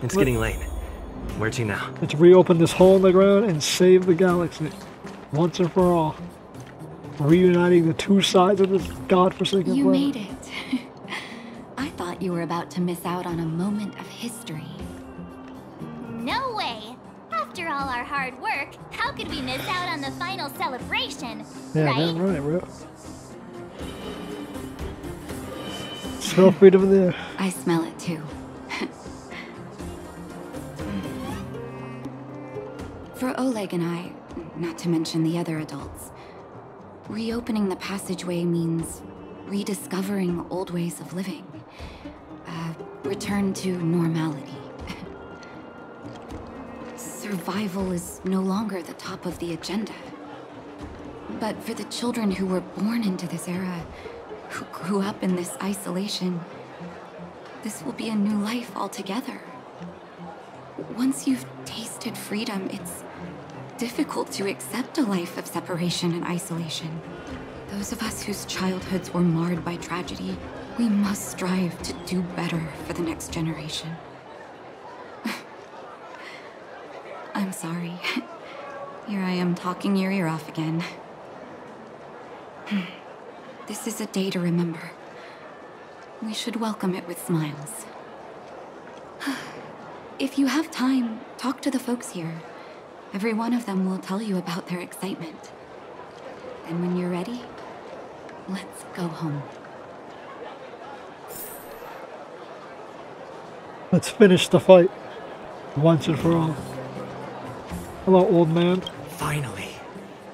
It's getting late. Where to now? Let's reopen this hole in the ground and save the galaxy. Once and for all. Reuniting the two sides of this godforsaken planet. You made it. I thought you were about to miss out on a moment of history. No way! After all our hard work, how could we miss out on the final celebration? Yeah, right? damn right, bro. Smell freedom in there. I smell it too. For Oleg and I, not to mention the other adults, reopening the passageway means rediscovering old ways of living. Return to normality. Survival is no longer the top of the agenda. But for the children who were born into this era, who grew up in this isolation, this will be a new life altogether. Once you've tasted freedom, it's difficult to accept a life of separation and isolation. Those of us whose childhoods were marred by tragedy, we must strive to do better for the next generation. I'm sorry. Here I am talking your ear off again. This is a day to remember. We should welcome it with smiles. If you have time, talk to the folks here. Every one of them will tell you about their excitement. And when you're ready, let's go home. Let's finish the fight. Once and for all. Hello, old man.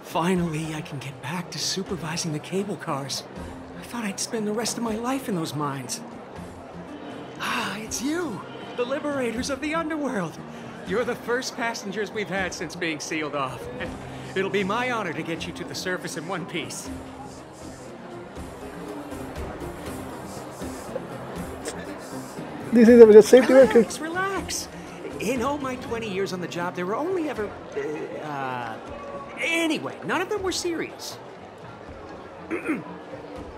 Finally, I can get back to supervising the cable cars. I thought I'd spend the rest of my life in those mines. Ah, it's you, the liberators of the Underworld. You're the first passengers we've had since being sealed off. It'll be my honor to get you to the surface in one piece. Do you think that we got safety records? Relax. In all my 20 years on the job, there were only ever... Anyway, none of them were serious.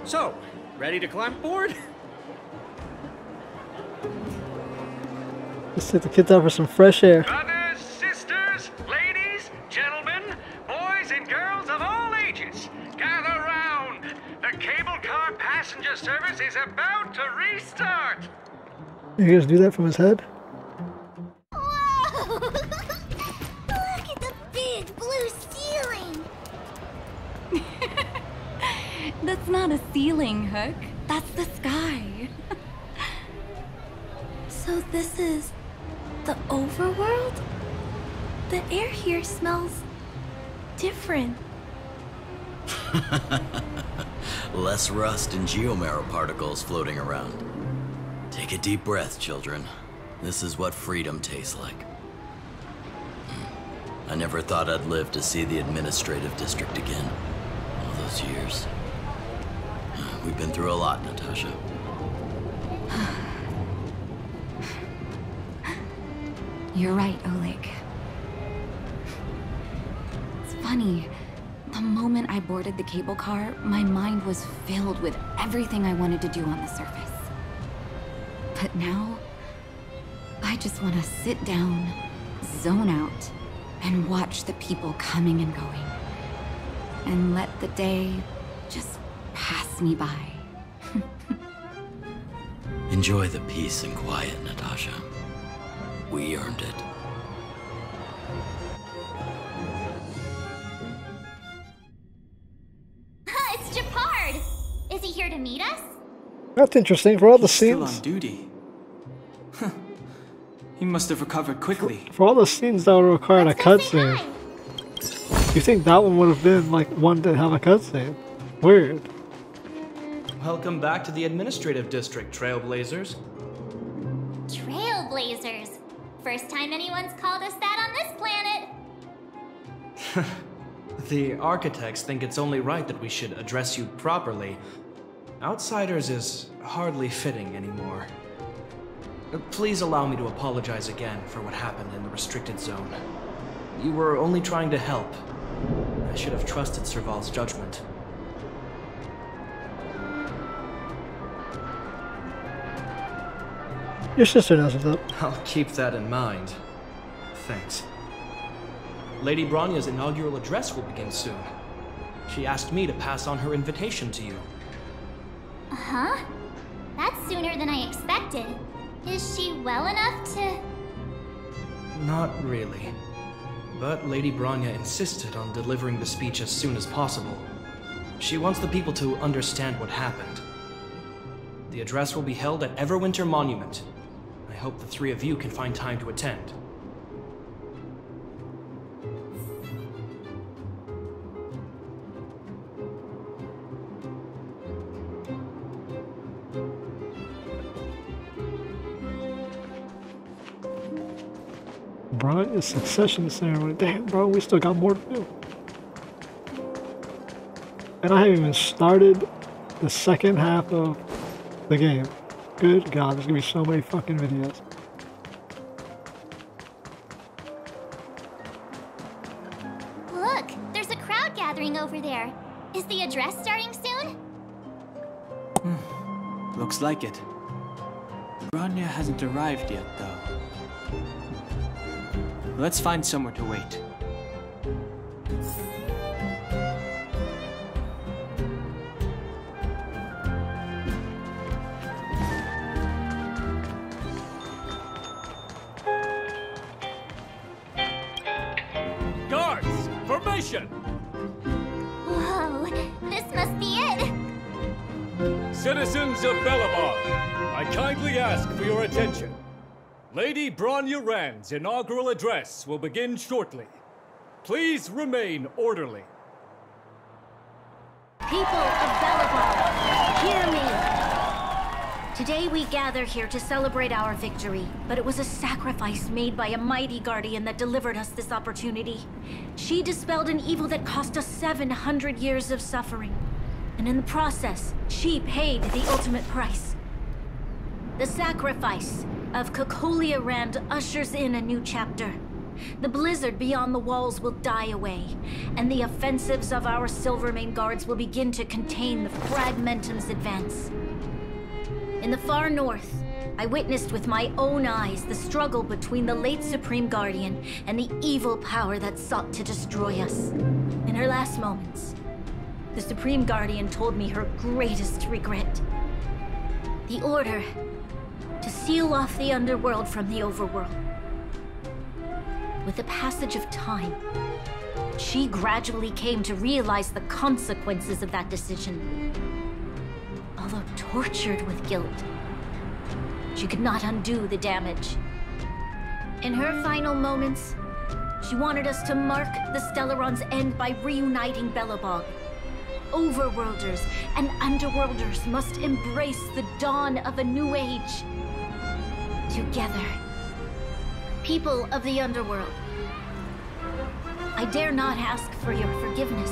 So, ready to climb aboard? Let's take the kids out for some fresh air. Brothers, sisters, ladies, gentlemen, boys and girls of all ages, gather round. The cable car passenger service is about to restart. You guys do that from his head? Whoa! Look at the big blue ceiling! That's not a ceiling, Hook. That's the sky. So this is the Overworld? The air here smells different. Less rust and geomarrow particles floating around. Take a deep breath, children. This is what freedom tastes like. I never thought I'd live to see the administrative district again. All those years. We've been through a lot, Natasha. You're right, Oleg. It's funny. The moment I boarded the cable car, my mind was filled with everything I wanted to do on the surface. But now, I just want to sit down, zone out, and watch the people coming and going. And let the day just pass me by. Enjoy the peace and quiet, Natasha. We earned it. It's Japard! Is he here to meet us? That's interesting. For all the He's still scenes, on duty. He must have recovered quickly. for all the scenes that would require a Let's go say cutscene, hi. you think that one would have been like one to have a cutscene? Weird. Welcome back to the administrative district, Trailblazers. Trailblazers. First time anyone's called us that on this planet. The architects think it's only right that we should address you properly. Outsiders is hardly fitting anymore. Please allow me to apologize again for what happened in the restricted zone. You were only trying to help. I should have trusted Serval's judgment. Your sister knows what's up. I'll keep that in mind. Thanks. Lady Bronya's inaugural address will begin soon. She asked me to pass on her invitation to you. Huh? That's sooner than I expected. Is she well enough to... Not really. But Lady Bronya insisted on delivering the speech as soon as possible. She wants the people to understand what happened. The address will be held at Everwinter Monument. I hope the three of you can find time to attend. Bronya's succession ceremony. Damn, bro, we still got more to do. And I haven't even started the second half of the game. Good God, there's gonna be so many fucking videos. Look, there's a crowd gathering over there. Is the address starting soon? Looks like it. Bronya hasn't arrived yet, though. Let's find somewhere to wait. Guards, formation! Whoa, this must be it! Citizens of Belobog, I kindly ask for your attention. Lady Bronya Rand's inaugural address will begin shortly. Please remain orderly. People of Belobog, hear me! Today we gather here to celebrate our victory, but it was a sacrifice made by a mighty guardian that delivered us this opportunity. She dispelled an evil that cost us 700 years of suffering. And in the process, she paid the ultimate price. The sacrifice of Cocolia Rand ushers in a new chapter. The blizzard beyond the walls will die away, and the offensives of our Silvermane guards will begin to contain the Fragmentum's advance. In the far north, I witnessed with my own eyes the struggle between the late Supreme Guardian and the evil power that sought to destroy us. In her last moments, the Supreme Guardian told me her greatest regret. The order to seal off the Underworld from the Overworld. With the passage of time, she gradually came to realize the consequences of that decision. Although tortured with guilt, she could not undo the damage. In her final moments, she wanted us to mark the Stellaron's end by reuniting Belobog. Overworlders and Underworlders must embrace the dawn of a new age. Together. People of the Underworld, I dare not ask for your forgiveness.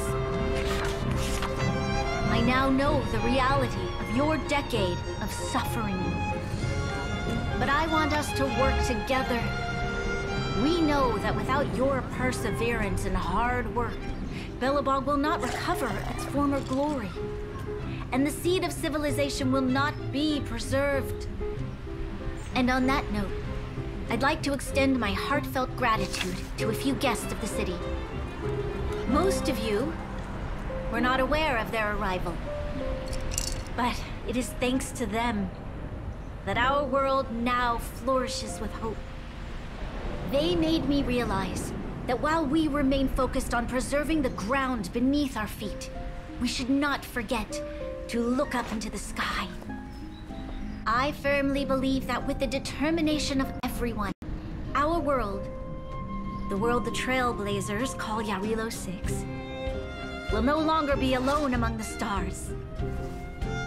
I now know the reality of your decade of suffering. But I want us to work together. We know that without your perseverance and hard work, Belobog will not recover its former glory. And the seed of civilization will not be preserved. And on that note, I'd like to extend my heartfelt gratitude to a few guests of the city. Most of you were not aware of their arrival. But it is thanks to them that our world now flourishes with hope. They made me realize that while we remain focused on preserving the ground beneath our feet, we should not forget to look up into the sky. I firmly believe that with the determination of everyone, our world, the world the Trailblazers call Yarilo 6, will no longer be alone among the stars.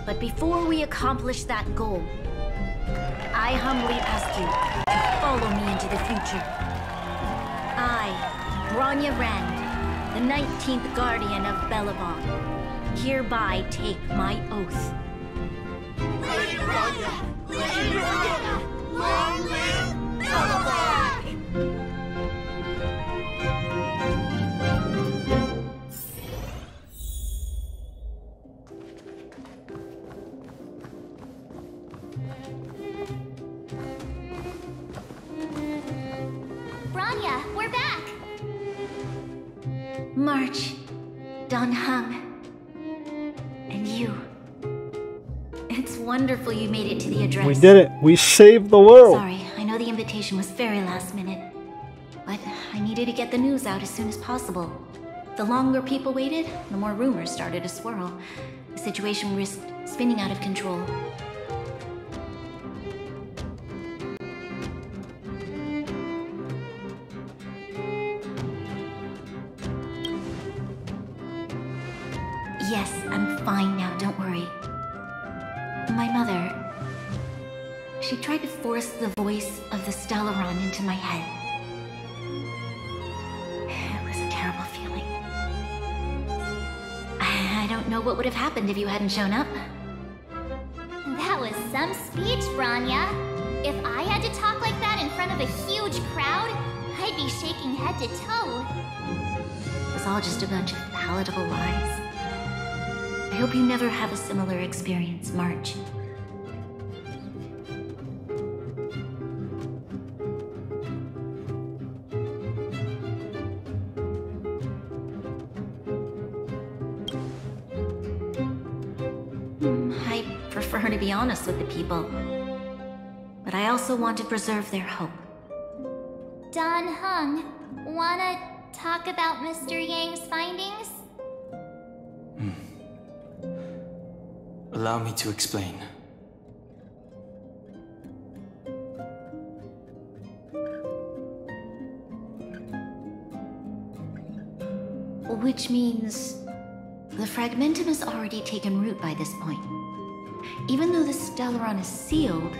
But before we accomplish that goal, I humbly ask you to follow me into the future. I, Bronya Rand, the 19th Guardian of Belobog, hereby take my oath. Lady Bronya! Lady Bronya! Long live Belobog! Bronya, we're back! March, Dan Heng, and you. It's wonderful you made it to the address. We did it. We saved the world. Sorry, I know the invitation was very last minute, but I needed to get the news out as soon as possible. The longer people waited, the more rumors started to swirl. The situation risked spinning out of control. Yes, I'm fine now, don't worry. My mother... she tried to force the voice of the Stellaron into my head. It was a terrible feeling. I don't know what would have happened if you hadn't shown up. That was some speech, Bronya. If I had to talk like that in front of a huge crowd, I'd be shaking head to toe. It was all just a bunch of palatable lies. I hope you never have a similar experience, March. I prefer to be honest with the people, but I also want to preserve their hope. Dan Heng, wanna talk about Mr. Yang's findings? Allow me to explain. Which means the fragmentum has already taken root by this point. Even though the Stellaron is sealed,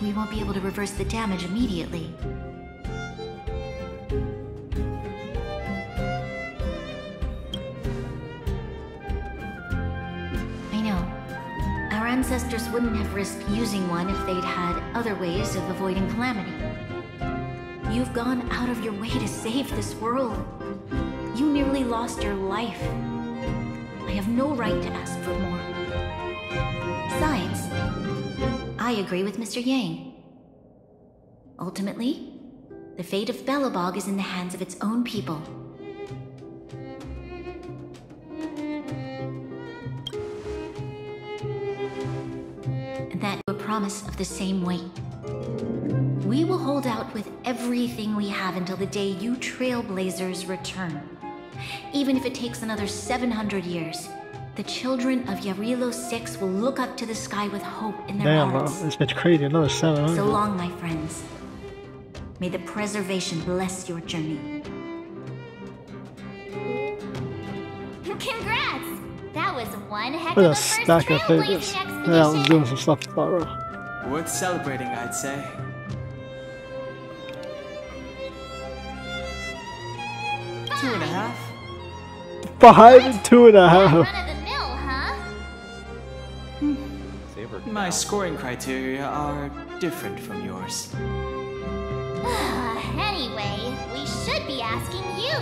we won't be able to reverse the damage immediately. I know. Our ancestors wouldn't have risked using one if they'd had other ways of avoiding calamity. You've gone out of your way to save this world. You nearly lost your life. I have no right to ask for more. Besides, I agree with Mr. Yang. Ultimately, the fate of Belobog is in the hands of its own people. And that a promise of the same weight. We will hold out with everything we have until the day you Trailblazers return. Even if it takes another 700 years, the children of Yarilo 6 will look up to the sky with hope in their hearts. Damn, this bitch crazy. Another 700. So long, my friends. May the preservation bless your journey. Congrats! That was one heck Look of at a first stack of Trailblazing favorites. expedition. Yeah, I was doing some stuff tomorrow. Worth celebrating, I'd say. Fine. 2.5? 5 and 2.5. Run of the mill, huh? My scoring criteria are different from yours. Anyway, we should be asking you.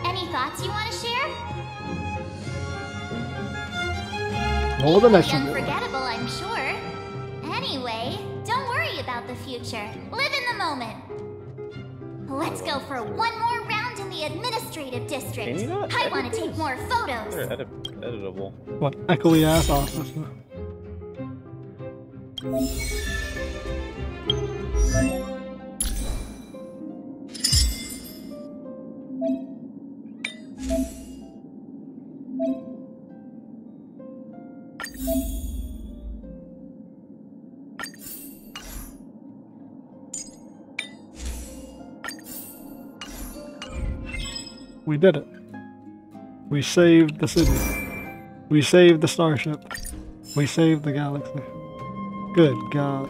Any thoughts you want to share? Roll the next one. Unforgettable, I'm sure. Anyway, don't worry about the future. Live in the moment. Let's go for one more round in the administrative district. I want to take more photos. They're editable. What echoey ass office? We did it. We saved the city. We saved the starship. We saved the galaxy. Good God.